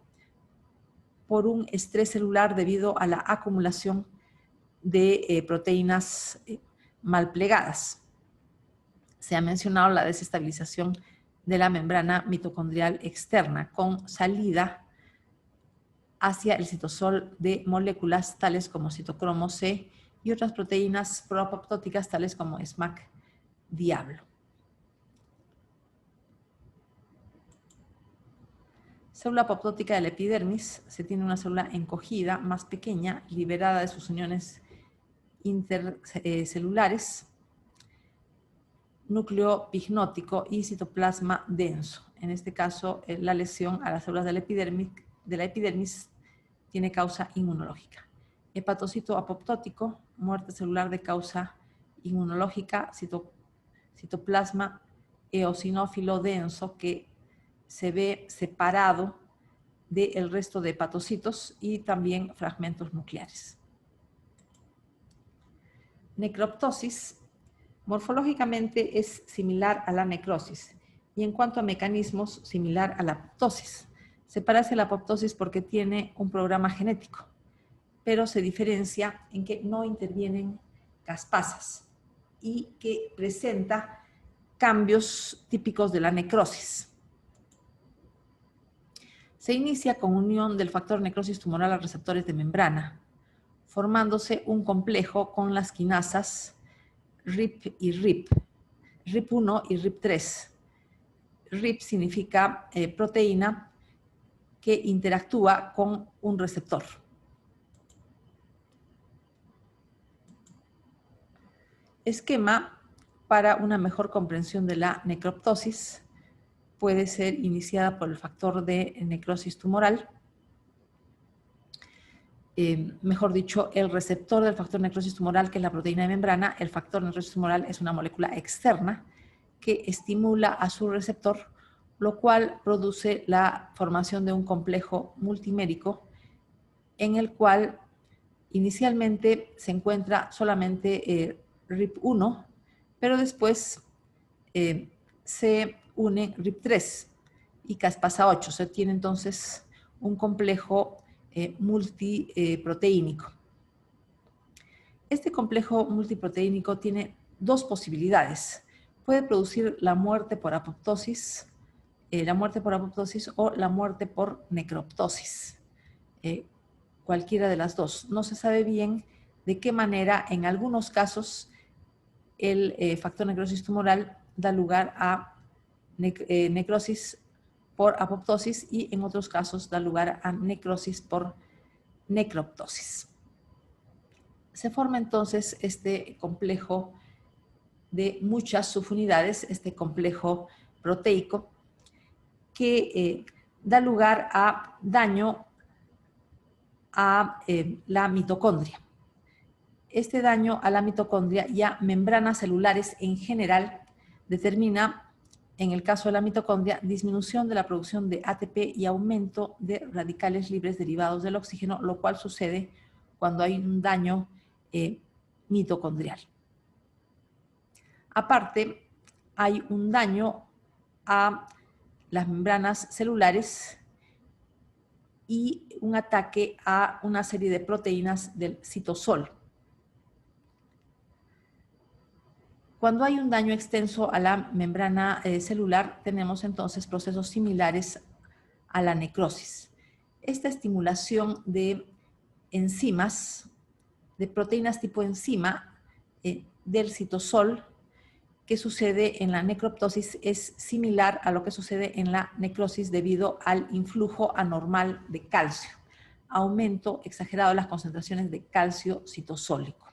por un estrés celular debido a la acumulación de proteínas mal plegadas. Se ha mencionado la desestabilización de la membrana mitocondrial externa con salida hacia el citosol de moléculas tales como citocromo C y otras proteínas proapoptóticas tales como SMAC diablo. Célula apoptótica de la epidermis. Se tiene una célula encogida, más pequeña, liberada de sus uniones intercelulares, núcleo pignótico y citoplasma denso. En este caso, la lesión a las células de la epidermis tiene causa inmunológica. Hepatocito apoptótico, muerte celular de causa inmunológica, citoplasma eosinófilo denso que se ve separado del resto de hepatocitos y también fragmentos nucleares. Necroptosis. Morfológicamente es similar a la necrosis y en cuanto a mecanismos similar a la apoptosis. Se parece a la apoptosis porque tiene un programa genético, pero se diferencia en que no intervienen caspasas y que presenta cambios típicos de la necrosis. Se inicia con unión del factor necrosis tumoral a receptores de membrana, formándose un complejo con las quinasas RIP y RIP, RIP1 y RIP3. RIP significa proteína que interactúa con un receptor. Esquema para una mejor comprensión de la necroptosis. puede ser iniciada por el factor de necrosis tumoral. Mejor dicho, el receptor del factor de necrosis tumoral, que es la proteína de membrana. El factor de necrosis tumoral es una molécula externa que estimula a su receptor, lo cual produce la formación de un complejo multimérico en el cual inicialmente se encuentra solamente RIP1, pero después se une RIP3 y caspasa 8. Se tiene entonces un complejo multiproteínico. Este complejo multiproteínico tiene dos posibilidades. Puede producir la muerte por apoptosis, o la muerte por necroptosis. Cualquiera de las dos. No se sabe bien de qué manera, en algunos casos, el factor necrosis tumoral da lugar a necrosis por apoptosis y en otros casos da lugar a necrosis por necroptosis. Se forma entonces este complejo de muchas subunidades, este complejo proteico, que da lugar a daño a la mitocondria. Este daño a la mitocondria y a membranas celulares en general determina, en el caso de la mitocondria, disminución de la producción de ATP y aumento de radicales libres derivados del oxígeno, lo cual sucede cuando hay un daño mitocondrial. Aparte, hay un daño a las membranas celulares y un ataque a una serie de proteínas del citosol. Cuando hay un daño extenso a la membrana celular, tenemos entonces procesos similares a la necrosis. Esta estimulación de enzimas, de proteínas tipo enzima del citosol, que sucede en la necroptosis, es similar a lo que sucede en la necrosis debido al influjo anormal de calcio, aumento exagerado de las concentraciones de calcio citosólico.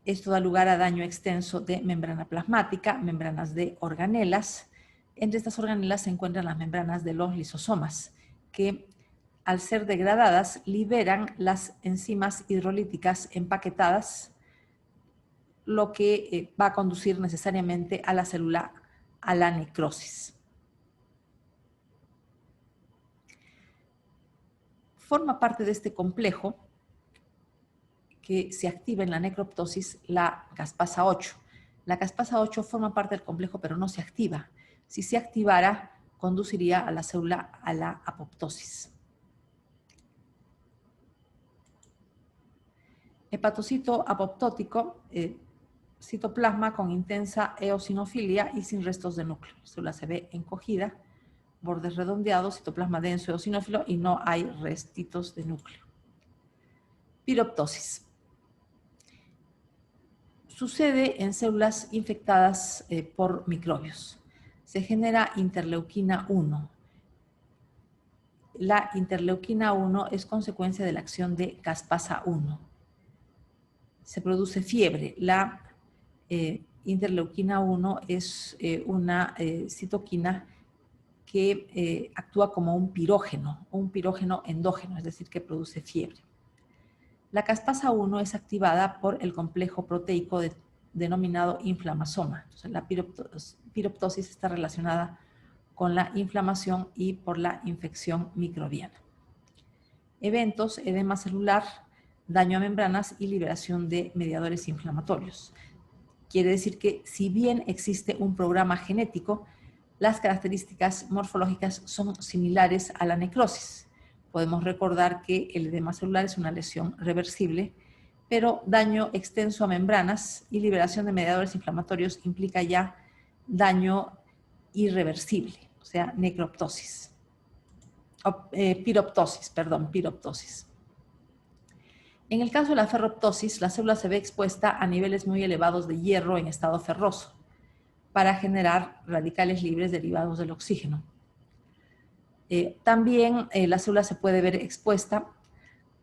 Esto da lugar a daño extenso de membrana plasmática, membranas de organelas. Entre estas organelas se encuentran las membranas de los lisosomas, que al ser degradadas liberan las enzimas hidrolíticas empaquetadas, lo que va a conducir necesariamente a la célula a la necrosis. Forma parte de este complejo que se activa en la necroptosis la caspasa 8. La caspasa 8 forma parte del complejo, pero no se activa. Si se activara, conduciría a la célula a la apoptosis. Hepatocito apoptótico, citoplasma con intensa eosinofilia y sin restos de núcleo. La célula se ve encogida, bordes redondeados, citoplasma denso eosinófilo y no hay restitos de núcleo. Piroptosis. Sucede en células infectadas por microbios. Se genera interleuquina 1. La interleuquina 1 es consecuencia de la acción de caspasa 1. Se produce fiebre. La interleuquina 1 es una citoquina que actúa como un pirógeno endógeno, es decir, que produce fiebre. La caspasa 1 es activada por el complejo proteico denominado inflamasoma. Entonces, la piroptosis está relacionada con la inflamación y por la infección microbiana. Eventos: edema celular, daño a membranas y liberación de mediadores inflamatorios. Quiere decir que si bien existe un programa genético, las características morfológicas son similares a la necrosis. Podemos recordar que el edema celular es una lesión reversible, pero daño extenso a membranas y liberación de mediadores inflamatorios implica ya daño irreversible, o sea, necroptosis. Piroptosis. En el caso de la ferroptosis, la célula se ve expuesta a niveles muy elevados de hierro en estado ferroso para generar radicales libres derivados del oxígeno. También la célula se puede ver expuesta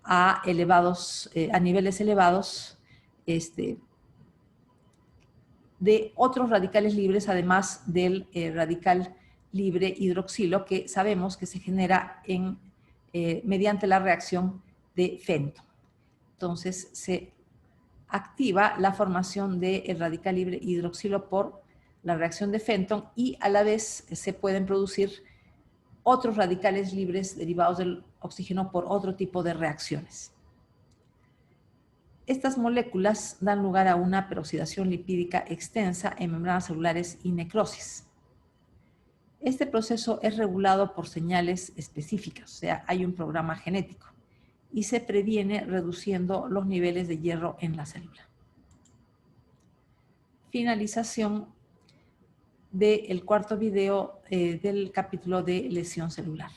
a niveles elevados de otros radicales libres, además del radical libre hidroxilo, que sabemos que se genera mediante la reacción de Fenton. Entonces, se activa la formación del radical libre hidroxilo por la reacción de Fenton y a la vez se pueden producir otros radicales libres derivados del oxígeno por otro tipo de reacciones. Estas moléculas dan lugar a una peroxidación lipídica extensa en membranas celulares y necrosis. Este proceso es regulado por señales específicas, o sea, hay un programa genético, y se previene reduciendo los niveles de hierro en la célula. Finalización del cuarto video del capítulo de lesión celular.